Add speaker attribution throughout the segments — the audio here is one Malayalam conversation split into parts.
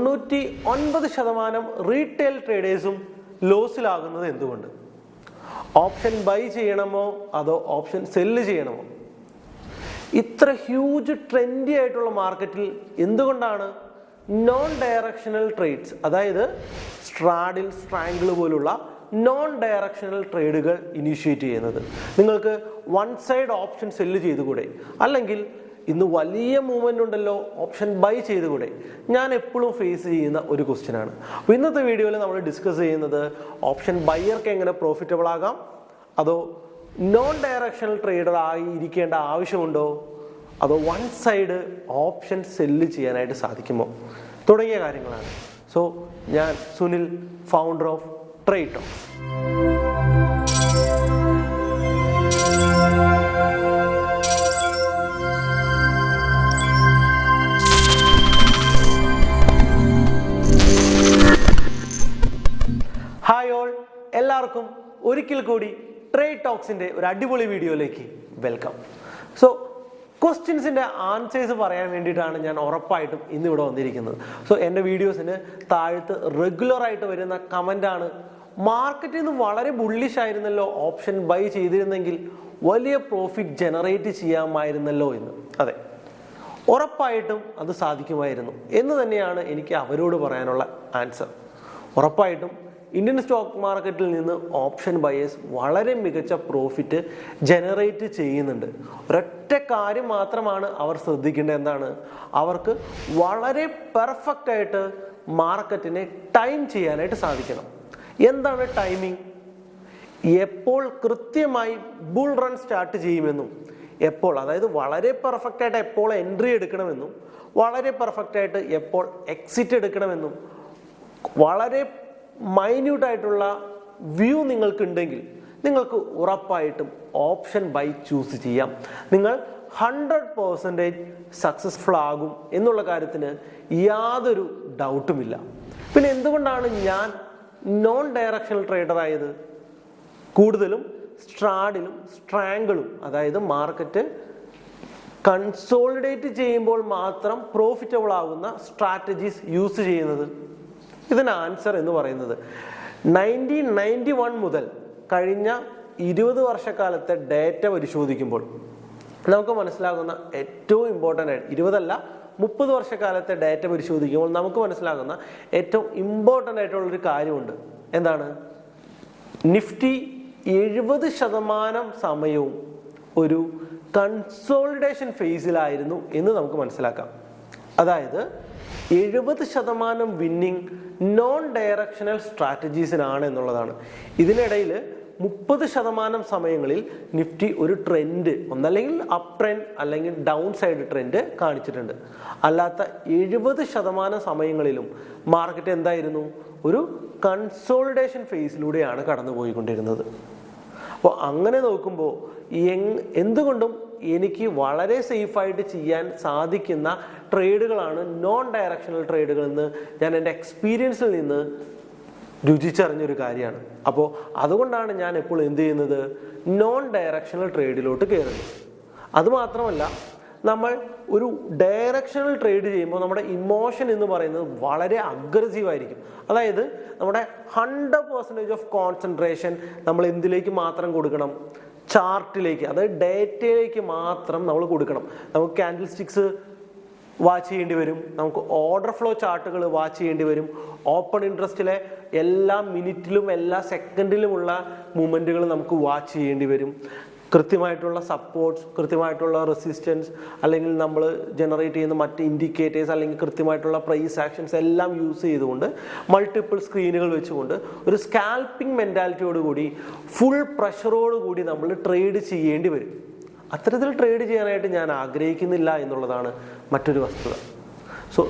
Speaker 1: 99% റീറ്റെയിൽ ട്രേഡേഴ്സും ലോസിലാകുന്നത് എന്തുകൊണ്ട്? ഓപ്ഷൻ ബൈ ചെയ്യണമോ അതോ ഓപ്ഷൻ സെല്ല് ചെയ്യണമോ? ഇത്ര ഹ്യൂജ് ട്രെൻഡി ആയിട്ടുള്ള മാർക്കറ്റിൽ എന്തുകൊണ്ടാണ് നോൺ ഡയറക്ഷണൽ ട്രേഡ്സ്, അതായത് സ്ട്രാഡിൽ, സ്ട്രാങ്കിൾ പോലുള്ള നോൺ ഡയറക്ഷണൽ ട്രേഡുകൾ ഇനീഷ്യേറ്റ് ചെയ്യുന്നത്? നിങ്ങൾക്ക് വൺ സൈഡ് ഓപ്ഷൻ സെല്ല് ചെയ്തുകൂടെ? അല്ലെങ്കിൽ ഇന്ന് വലിയ മൂവ്മെന്റ് ഉണ്ടല്ലോ, ഓപ്ഷൻ ബൈ ചെയ്തുകൂടെ? ഞാൻ എപ്പോഴും ഫേസ് ചെയ്യുന്ന ഒരു ക്വസ്റ്റ്യൻ ആണ്. അപ്പോൾ ഇന്നത്തെ വീഡിയോയിൽ നമ്മൾ ഡിസ്കസ് ചെയ്യുന്നത് ഓപ്ഷൻ ബയ്യർക്ക് എങ്ങനെ പ്രോഫിറ്റബിൾ ആകാം, അതോ നോൺ ഡയറക്ഷണൽ ട്രേഡർ ആയി ഇരിക്കേണ്ട ആവശ്യമുണ്ടോ, അതോ വൺ സൈഡ് ഓപ്ഷൻ സെല്ല് ചെയ്യാനായിട്ട് സാധിക്കുമോ, തുടങ്ങിയ കാര്യങ്ങളാണ്. സോ ഞാൻ Sunil, founder of TradeTalks. Hi all, എല്ലാവർക്കും ഒരിക്കൽ കൂടി ട്രേഡ് ടോക്സിന്റെ ഒരു അടിപൊളി വീഡിയോയിലേക്ക് വെൽക്കം. സോ ക്വസ്റ്റ്യൻസിന്റെ ആൻസേഴ്സ് പറയാൻ വേണ്ടിയിട്ടാണ് ഞാൻ ഉറപ്പായിട്ടും ഇന്ന് ഇവിടെ വന്നിരിക്കുന്നത്. സോ എൻ്റെ വീഡിയോസിന് താഴത്ത് റെഗുലറായിട്ട് വരുന്ന കമൻ്റാണ്, മാർക്കറ്റിൽ നിന്ന് വളരെ ബുള്ളിഷ് ആയിരുന്നല്ലോ, ഓപ്ഷൻ ബൈ ചെയ്തിരുന്നെങ്കിൽ വലിയ പ്രോഫിറ്റ് ജനറേറ്റ് ചെയ്യാമായിരുന്നല്ലോ എന്ന്. അതെ, ഉറപ്പായിട്ടും അത് സാധിക്കുമായിരുന്നു എന്ന് തന്നെയാണ് എനിക്ക് അവരോട് പറയാനുള്ള ആൻസർ. ഉറപ്പായിട്ടും ഇന്ത്യൻ സ്റ്റോക്ക് മാർക്കറ്റിൽ നിന്ന് ഓപ്ഷൻ ബയേഴ്സ് വളരെ മികച്ച പ്രോഫിറ്റ് ജനറേറ്റ് ചെയ്യുന്നുണ്ട്. ഒരൊറ്റ കാര്യം മാത്രമാണ് അവർ ശ്രദ്ധിക്കേണ്ടത്. എന്താണ്? അവർക്ക് വളരെ പെർഫെക്റ്റ് ആയിട്ട് മാർക്കറ്റിനെ ടൈം ചെയ്യാനായിട്ട് സാധിക്കണം. എന്താണ് ടൈമിംഗ്? എപ്പോൾ കൃത്യമായി ബുൾ റൺ സ്റ്റാർട്ട് ചെയ്യുമെന്നും, എപ്പോൾ, അതായത് വളരെ പെർഫെക്റ്റ് ആയിട്ട് എപ്പോൾ എൻട്രി എടുക്കണമെന്നും, വളരെ പെർഫെക്റ്റ് ആയിട്ട് എപ്പോൾ എക്സിറ്റ് എടുക്കണമെന്നും, വളരെ മൈന്യൂട്ടായിട്ടുള്ള വ്യൂ നിങ്ങൾക്കുണ്ടെങ്കിൽ നിങ്ങൾക്ക് ഉറപ്പായിട്ടും ഓപ്ഷൻ ബൈ ചൂസ് ചെയ്യാം. നിങ്ങൾ 100% സക്സസ്ഫുൾ ആകും എന്നുള്ള കാര്യത്തിന് യാതൊരു ഡൗട്ടുമില്ല. പിന്നെ എന്തുകൊണ്ടാണ് ഞാൻ നോൺ ഡയറക്ഷണൽ ട്രേഡർ ആയത്? കൂടുതലും സ്ട്രാഡിലും സ്ട്രാങ്കിളും, അതായത് മാർക്കറ്റ് കൺസോളിഡേറ്റ് ചെയ്യുമ്പോൾ മാത്രം പ്രോഫിറ്റബിൾ ആകുന്ന സ്ട്രാറ്റജീസ് യൂസ് ചെയ്യുന്നത്. ഇതിന് ആൻസർ എന്ന് പറയുന്നത് 1991 മുതൽ കഴിഞ്ഞ 20 വർഷക്കാലത്തെ ഡേറ്റ പരിശോധിക്കുമ്പോൾ നമുക്ക് മനസ്സിലാകുന്ന ഏറ്റവും ഇമ്പോർട്ടൻ്റ് ആയിട്ട്, 20 അല്ല 30 വർഷക്കാലത്തെ ഡേറ്റ പരിശോധിക്കുമ്പോൾ നമുക്ക് മനസ്സിലാകുന്ന ഏറ്റവും ഇമ്പോർട്ടൻ്റ് ആയിട്ടുള്ളൊരു കാര്യമുണ്ട്. എന്താണ്? നിഫ്റ്റി 70% സമയവും ഒരു കൺസോളിഡേഷൻ ഫേസിലായിരുന്നു എന്ന് നമുക്ക് മനസ്സിലാക്കാം. അതായത് 70% വിന്നിങ് നോൺ ഡയറക്ഷണൽ സ്ട്രാറ്റജീസിനാണ് എന്നുള്ളതാണ്. ഇതിനിടയിൽ 30% സമയങ്ങളിൽ നിഫ്റ്റി ഒരു ട്രെൻഡ്, ഒന്നല്ലെങ്കിൽ അപ് ട്രെൻഡ് അല്ലെങ്കിൽ ഡൗൺ സൈഡ് ട്രെൻഡ് കാണിച്ചിട്ടുണ്ട്. അല്ലാത്ത 70% സമയങ്ങളിലും മാർക്കറ്റ് എന്തായിരുന്നു? ഒരു കൺസോളിഡേഷൻ ഫേസിലൂടെയാണ് കടന്നുപോയിക്കൊണ്ടിരുന്നത്. അപ്പോൾ അങ്ങനെ നോക്കുമ്പോൾ എന്തുകൊണ്ടും എനിക്ക് വളരെ സേഫായിട്ട് ചെയ്യാൻ സാധിക്കുന്ന ട്രേഡുകളാണ് നോൺ ഡയറക്ഷണൽ ട്രേഡുകൾ എന്ന് ഞാൻ എൻ്റെ എക്സ്പീരിയൻസിൽ നിന്ന് രുചിച്ചറിഞ്ഞൊരു കാര്യമാണ്. അപ്പോൾ അതുകൊണ്ടാണ് ഞാൻ എപ്പോഴും എന്ത് ചെയ്യുന്നത്? നോൺ ഡയറക്ഷണൽ ട്രേഡിലോട്ട് കയറുന്നത്. അതുമാത്രമല്ല, നമ്മൾ ഒരു ഡയറക്ഷണൽ ട്രേഡ് ചെയ്യുമ്പോൾ നമ്മുടെ ഇമോഷൻ എന്ന് പറയുന്നത് വളരെ അഗ്രസീവ് ആയിരിക്കും. അതായത് നമ്മുടെ 100% ഓഫ് കോൺസെൻട്രേഷൻ നമ്മൾ എന്തിലേക്ക് മാത്രം കൊടുക്കണം? ചാർട്ടിലേക്ക്, അതായത് ഡേറ്റയിലേക്ക് മാത്രം നമ്മൾ കൊടുക്കണം. നമുക്ക് ക്യാൻഡിൽ സ്റ്റിക്സ് വാച്ച് ചെയ്യേണ്ടി വരും, നമുക്ക് ഓർഡർ ഫ്ലോ ചാർട്ടുകൾ വാച്ച് ചെയ്യേണ്ടി വരും, ഓപ്പൺ ഇൻട്രസ്റ്റിലെ എല്ലാ മിനിറ്റിലും എല്ലാ സെക്കൻഡിലുമുള്ള മൂവ്മെൻറ്റുകൾ നമുക്ക് വാച്ച് ചെയ്യേണ്ടി വരും. കൃത്യമായിട്ടുള്ള സപ്പോർട്ട്സ്, കൃത്യമായിട്ടുള്ള റെസിസ്റ്റൻസ്, അല്ലെങ്കിൽ നമ്മൾ ജനറേറ്റ് ചെയ്യുന്ന മറ്റ് ഇൻഡിക്കേറ്റേഴ്സ്, അല്ലെങ്കിൽ കൃത്യമായിട്ടുള്ള പ്രൈസ് ആക്ഷൻസ് എല്ലാം യൂസ് ചെയ്തുകൊണ്ട് മൾട്ടിപ്പിൾ സ്ക്രീനുകൾ വെച്ചുകൊണ്ട് ഒരു സ്കാൽപ്പിംഗ് മെൻറ്റാലിറ്റിയോടുകൂടി ഫുൾ പ്രഷറോടുകൂടി നമ്മൾ ട്രേഡ് ചെയ്യേണ്ടി വരും. അത്തരത്തിൽ ട്രേഡ് ചെയ്യാനായിട്ട് ഞാൻ ആഗ്രഹിക്കുന്നില്ല എന്നുള്ളതാണ് മറ്റൊരു വസ്തുത. സോ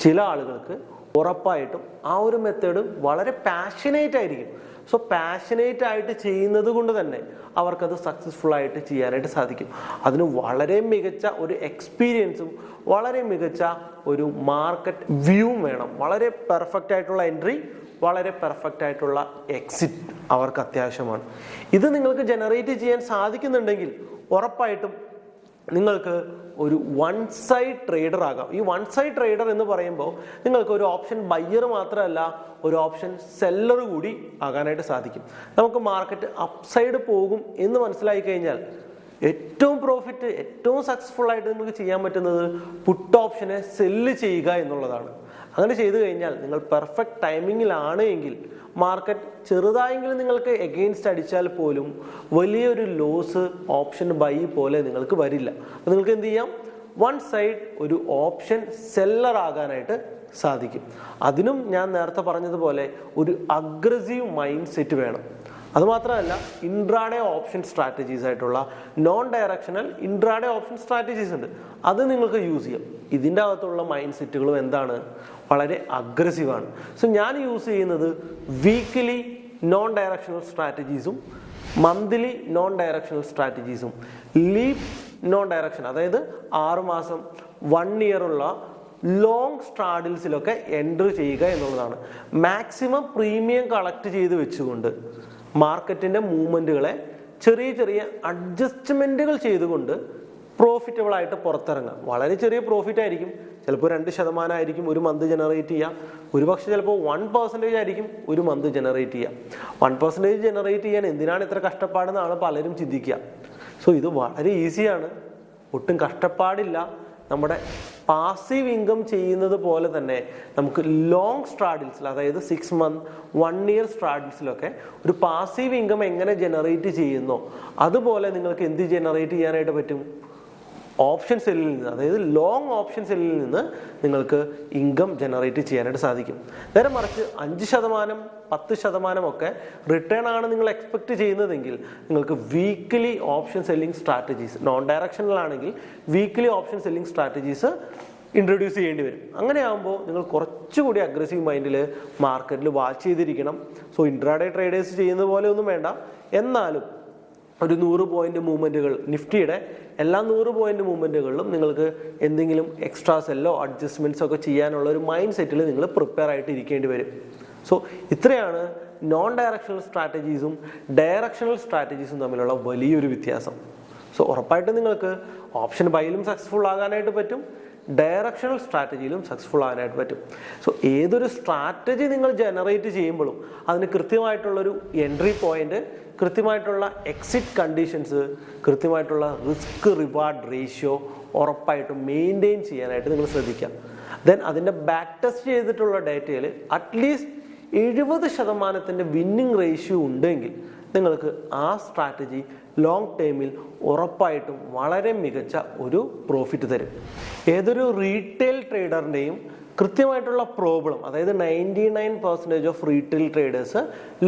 Speaker 1: ചില ആളുകൾക്ക് ഉറപ്പായിട്ടും ആ ഒരു മെത്തേഡ് വളരെ പാഷനേറ്റ് ആയിരിക്കും. സോ പാഷനേറ്റ് ആയിട്ട് ചെയ്യുന്നത് കൊണ്ട് തന്നെ അവർക്കത് സക്സസ്ഫുൾ ആയിട്ട് ചെയ്യാനായിട്ട് സാധിക്കും. അതിന് വളരെ മികച്ച ഒരു എക്സ്പീരിയൻസും വളരെ മികച്ച ഒരു മാർക്കറ്റ് വ്യൂവും വേണം. വളരെ പെർഫെക്റ്റ് ആയിട്ടുള്ള എൻട്രി, വളരെ പെർഫെക്റ്റ് ആയിട്ടുള്ള എക്സിറ്റ് അവർക്ക് അത്യാവശ്യമാണ്. ഇത് നിങ്ങൾക്ക് ജനറേറ്റ് ചെയ്യാൻ സാധിക്കുന്നുണ്ടെങ്കിൽ ഉറപ്പായിട്ടും നിങ്ങൾക്ക് ഒരു വൺ സൈഡ് ട്രേഡർ ആകാം. ഈ വൺ സൈഡ് ട്രേഡർ എന്ന് പറയുമ്പോൾ നിങ്ങൾക്ക് ഒരു ഓപ്ഷൻ ബയ്യർ മാത്രമല്ല, ഒരു ഓപ്ഷൻ സെല്ലർ കൂടി ആകാനായിട്ട് സാധിക്കും. നമുക്ക് മാർക്കറ്റ് അപ്സൈഡ് പോകും എന്ന് മനസ്സിലായി കഴിഞ്ഞാൽ ഏറ്റവും പ്രോഫിറ്റ്, ഏറ്റവും സക്സസ്ഫുൾ ആയിട്ട് നിങ്ങൾക്ക് ചെയ്യാൻ പറ്റുന്നത് പുട്ട് ഓപ്ഷനെ സെല്ല് ചെയ്യുക എന്നുള്ളതാണ്. അങ്ങനെ ചെയ്തു കഴിഞ്ഞാൽ നിങ്ങൾ പെർഫെക്റ്റ് ടൈമിങ്ങിലാണ് എങ്കിൽ മാർക്കറ്റ് ചെറുതായെങ്കിലും നിങ്ങൾക്ക് എഗെയിൻസ്റ്റ് അടിച്ചാൽ പോലും വലിയൊരു ലോസ് ഓപ്ഷൻ ബൈ പോലെ നിങ്ങൾക്ക് വരില്ല. അപ്പോൾ നിങ്ങൾക്ക് എന്ത് ചെയ്യാം, വൺ സൈഡ് ഒരു ഓപ്ഷൻ സെല്ലർ ആകാനായിട്ട് സാധിക്കും. അതിനും ഞാൻ നേരത്തെ പറഞ്ഞതുപോലെ ഒരു അഗ്രസീവ് മൈൻഡ് സെറ്റ് വേണം. അതുമാത്രമല്ല, ഇൻട്രാഡേ ഓപ്ഷൻ സ്ട്രാറ്റജീസ് ആയിട്ടുള്ള non directional intraday option strategies ഉണ്ട്. അത് നിങ്ങൾക്ക് യൂസ് ചെയ്യാം. ഇതിൻ്റെ അകത്തുള്ള മൈൻഡ് സെറ്റുകളും എന്താണ്, വളരെ അഗ്രസീവാണ്. സോ ഞാൻ യൂസ് ചെയ്യുന്നത് വീക്കിലി നോൺ ഡയറക്ഷണൽ സ്ട്രാറ്റജീസും മന്ത്ലി നോൺ ഡയറക്ഷണൽ സ്ട്രാറ്റജീസും ലീപ് നോൺ ഡയറക്ഷൻ, അതായത് 6 മാസം 1 ഇയർ ഉള്ള ലോങ് സ്ട്രാഡിൽസിലൊക്കെ എൻട്രി ചെയ്യുക എന്നുള്ളതാണ്. മാക്സിമം പ്രീമിയം കളക്ട് ചെയ്ത് വെച്ചുകൊണ്ട് മാർക്കറ്റിൻ്റെ മൂവ്മെൻറ്റുകളെ ചെറിയ ചെറിയ അഡ്ജസ്റ്റ്മെൻറ്റുകൾ ചെയ്തുകൊണ്ട് പ്രോഫിറ്റബിൾ ആയിട്ട് പുറത്തിറങ്ങുക. വളരെ ചെറിയ പ്രോഫിറ്റ് ആയിരിക്കും, ചിലപ്പോൾ 2% ആയിരിക്കും ഒരു മന്ത് ജനറേറ്റ് ചെയ്യുക, ഒരുപക്ഷെ ചിലപ്പോൾ 1% ആയിരിക്കും ഒരു മന്ത് ജനറേറ്റ് ചെയ്യുക. 1% ജനറേറ്റ് ചെയ്യാൻ എന്തിനാണ് ഇത്ര കഷ്ടപ്പാടെന്നാണ് പലരും ചിന്തിക്കുക. സോ ഇത് വളരെ ഈസിയാണ്, ഒട്ടും കഷ്ടപ്പാടില്ല. നമ്മുടെ പാസീവ് ഇൻകം ചെയ്യുന്നത് പോലെ തന്നെ നമുക്ക് ലോങ് സ്ട്രാഡിൽസിൽ, അതായത് 6 മന്ത് 1 ഇയർ സ്ട്രാഡിൽസിലൊക്കെ ഒരു പാസീവ് ഇൻകം എങ്ങനെ ജനറേറ്റ് ചെയ്യുന്നോ അതുപോലെ നിങ്ങൾക്ക് എന്ത് ജനറേറ്റ് ചെയ്യാനായിട്ട് പറ്റും, ഓപ്ഷൻ സെല്ലിൽ നിന്ന്, അതായത് ലോങ് ഓപ്ഷൻ സെല്ലിൽ നിന്ന് നിങ്ങൾക്ക് ഇൻകം ജനറേറ്റ് ചെയ്യാനായിട്ട് സാധിക്കും. നേരെ മറിച്ച് 5%, 10% ഒക്കെ റിട്ടേൺ ആണ് നിങ്ങൾ എക്സ്പെക്ട് ചെയ്യുന്നതെങ്കിൽ നിങ്ങൾക്ക് weekly option selling strategies, non directional ആണെങ്കിൽ weekly option selling strategies introduce ചെയ്യേണ്ടി വരും. അങ്ങനെയാകുമ്പോൾ നിങ്ങൾ കുറച്ചുകൂടി അഗ്രസീവ് മൈൻഡിൽ മാർക്കറ്റിൽ വാച്ച് ചെയ്തിരിക്കണം. സോ ഇൻട്രാഡേ ട്രേഡേഴ്സ് ചെയ്യുന്നത് പോലെ ഒന്നും വേണ്ട, എന്നാലും ഒരു 100 പോയിന്റ് മൂവ്മെൻറ്റുകൾ, നിഫ്റ്റിയുടെ എല്ലാ 100 പോയിന്റ് മൂവ്മെൻറ്റുകളിലും നിങ്ങൾക്ക് എന്തെങ്കിലും എക്സ്ട്രാ സെല്ലോ അഡ്ജസ്റ്റ്മെൻറ്റ്സോ ഒക്കെ ചെയ്യാനുള്ള ഒരു മൈൻഡ് സെറ്റിൽ നിങ്ങൾ പ്രിപ്പയർ ആയിട്ട് ഇരിക്കേണ്ടി വരും. സോ ഇത്രയാണ് നോൺ ഡയറക്ഷണൽ സ്ട്രാറ്റജീസും ഡയറക്ഷണൽ സ്ട്രാറ്റജീസും തമ്മിലുള്ള വലിയൊരു വ്യത്യാസം. സോ ഉറപ്പായിട്ടും നിങ്ങൾക്ക് ഓപ്ഷൻ ബൈയിലും സക്സസ്ഫുൾ ആകാനായിട്ട് പറ്റും, ഡയറക്ഷണൽ സ്ട്രാറ്റജിയിലും സക്സസ്ഫുൾ ആകാനായിട്ട് പറ്റും. സോ ഏതൊരു സ്ട്രാറ്റജി നിങ്ങൾ ജനറേറ്റ് ചെയ്യുമ്പോഴും അതിന് കൃത്യമായിട്ടുള്ളൊരു എൻട്രി പോയിന്റ്, കൃത്യമായിട്ടുള്ള എക്സിറ്റ് കണ്ടീഷൻസ്, കൃത്യമായിട്ടുള്ള റിസ്ക് റിവാർഡ് റേഷ്യോ ഉറപ്പായിട്ടും മെയിൻറ്റെയിൻ ചെയ്യാനായിട്ട് നിങ്ങൾ ശ്രദ്ധിക്കാം. ദെൻ അതിൻ്റെ ബാക്ക് ടെസ്റ്റ് ചെയ്തിട്ടുള്ള ഡേറ്റയിൽ അറ്റ്ലീസ്റ്റ് 70% വിന്നിങ് റേഷ്യോ ഉണ്ടെങ്കിൽ നിങ്ങൾക്ക് ആ സ്ട്രാറ്റജി ലോങ് ടേമിൽ ഉറപ്പായിട്ടും വളരെ മികച്ച ഒരു പ്രോഫിറ്റ് തരും. ഏതൊരു റീറ്റെയിൽ ട്രേഡറിൻ്റെയും കൃത്യമായിട്ടുള്ള പ്രോബ്ലം, അതായത് 99% ഓഫ് റീറ്റെയിൽ ട്രേഡേഴ്സ്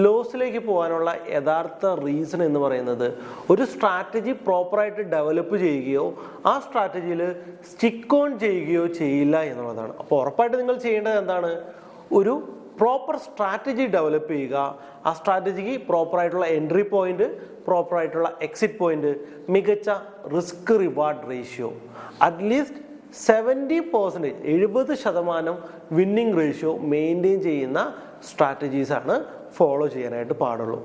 Speaker 1: ലോസിലേക്ക് പോകാനുള്ള യഥാർത്ഥ റീസൺ എന്ന് പറയുന്നത് ഒരു സ്ട്രാറ്റജി പ്രോപ്പറായിട്ട് ഡെവലപ്പ് ചെയ്യുകയോ ആ സ്ട്രാറ്റജിയിൽ സ്റ്റിക്ക് ഓൺ ചെയ്യുകയോ ചെയ്യില്ല എന്നുള്ളതാണ്. അപ്പോൾ ഉറപ്പായിട്ട് നിങ്ങൾ ചെയ്യേണ്ടത് എന്താണ്, ഒരു പ്രോപ്പർ സ്ട്രാറ്റജി ഡെവലപ്പ് ചെയ്യുക. ആ സ്ട്രാറ്റജിക്ക് പ്രോപ്പറായിട്ടുള്ള എൻട്രി പോയിന്റ്, പ്രോപ്പറായിട്ടുള്ള എക്സിറ്റ് പോയിന്റ്, മികച്ച risk reward ratio, at least 70% winning ratio maintain ചെയ്യുന്ന സ്ട്രാറ്റജീസാണ് ഫോളോ ചെയ്യാനായിട്ട് പാടുള്ളൂ.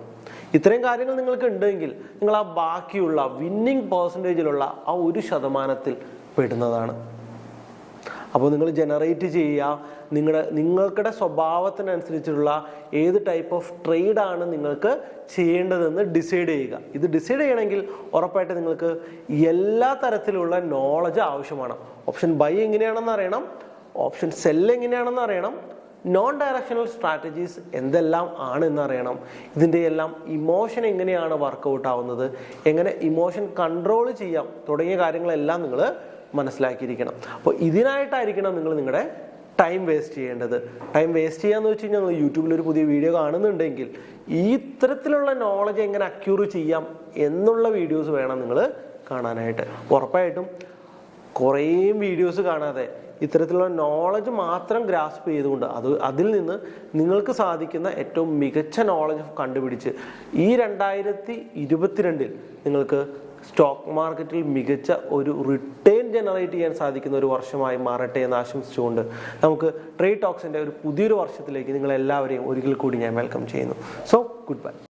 Speaker 1: ഇത്രയും കാര്യങ്ങൾ നിങ്ങൾക്ക് ഉണ്ടെങ്കിൽ നിങ്ങൾ ആ ബാക്കിയുള്ള വിന്നിങ് പെർസെൻറ്റേജിലുള്ള ആ 1% പെടുന്നതാണ്. അപ്പോൾ നിങ്ങൾ ജനറേറ്റ് ചെയ്യുക, നിങ്ങളുടെ സ്വഭാവത്തിനനുസരിച്ചുള്ള ഏത് ടൈപ്പ് ഓഫ് ട്രേഡാണ് നിങ്ങൾക്ക് ചെയ്യേണ്ടതെന്ന് ഡിസൈഡ് ചെയ്യുക. ഇത് ഡിസൈഡ് ചെയ്യണമെങ്കിൽ ഉറപ്പായിട്ട് നിങ്ങൾക്ക് എല്ലാ തരത്തിലുള്ള നോളജ് ആവശ്യമാണ്. ഓപ്ഷൻ ബൈ എങ്ങനെയാണെന്ന് അറിയണം, ഓപ്ഷൻ സെല്ല് എങ്ങനെയാണെന്ന് അറിയണം, നോൺ ഡയറക്ഷണൽ സ്ട്രാറ്റജീസ് എന്തെല്ലാം ആണ് എന്നറിയണം, ഇതിൻ്റെ എല്ലാം ഇമോഷൻ എങ്ങനെയാണ് വർക്കൗട്ട് ആവുന്നത്, എങ്ങനെ ഇമോഷൻ കൺട്രോൾ ചെയ്യാം തുടങ്ങിയ കാര്യങ്ങളെല്ലാം നിങ്ങൾ മനസ്സിലാക്കിയിരിക്കണം. അപ്പോൾ ഇതിനായിട്ടായിരിക്കണം നിങ്ങൾ നിങ്ങളുടെ ടൈം വേസ്റ്റ് ചെയ്യേണ്ടത്. ടൈം വേസ്റ്റ് ചെയ്യാന്ന് വെച്ച് കഴിഞ്ഞാൽ നിങ്ങൾ യൂട്യൂബിൽ ഒരു പുതിയ വീഡിയോ കാണുന്നുണ്ടെങ്കിൽ ഈ ഇത്തരത്തിലുള്ള നോളജ് എങ്ങനെ അക്യൂർ ചെയ്യാം എന്നുള്ള വീഡിയോസ് വേണം നിങ്ങൾ കാണാനായിട്ട്. ഉറപ്പായിട്ടും കുറേ വീഡിയോസ് കാണാതെ ഇത്തരത്തിലുള്ള നോളജ് മാത്രം ഗ്രാസ്പ് ചെയ്തുകൊണ്ട് അതിൽ നിന്ന് നിങ്ങൾക്ക് സാധിക്കുന്ന ഏറ്റവും മികച്ച നോളജ് കണ്ടുപിടിച്ച് ഈ 2022 നിങ്ങൾക്ക് സ്റ്റോക്ക് മാർക്കറ്റിൽ മികച്ച ഒരു റിട്ടേൺ ജനറേറ്റ് ചെയ്യാൻ സാധിക്കുന്ന ഒരു വർഷമായി മാറട്ടെ എന്ന് ആശംസിച്ചുകൊണ്ട് നമുക്ക് ട്രേഡ് ടോക്സിൻ്റെ ഒരു പുതിയൊരു വർഷത്തിലേക്ക് നിങ്ങളെല്ലാവരെയും ഒരിക്കൽ കൂടി ഞാൻ വെൽക്കം ചെയ്യുന്നു. So good bye.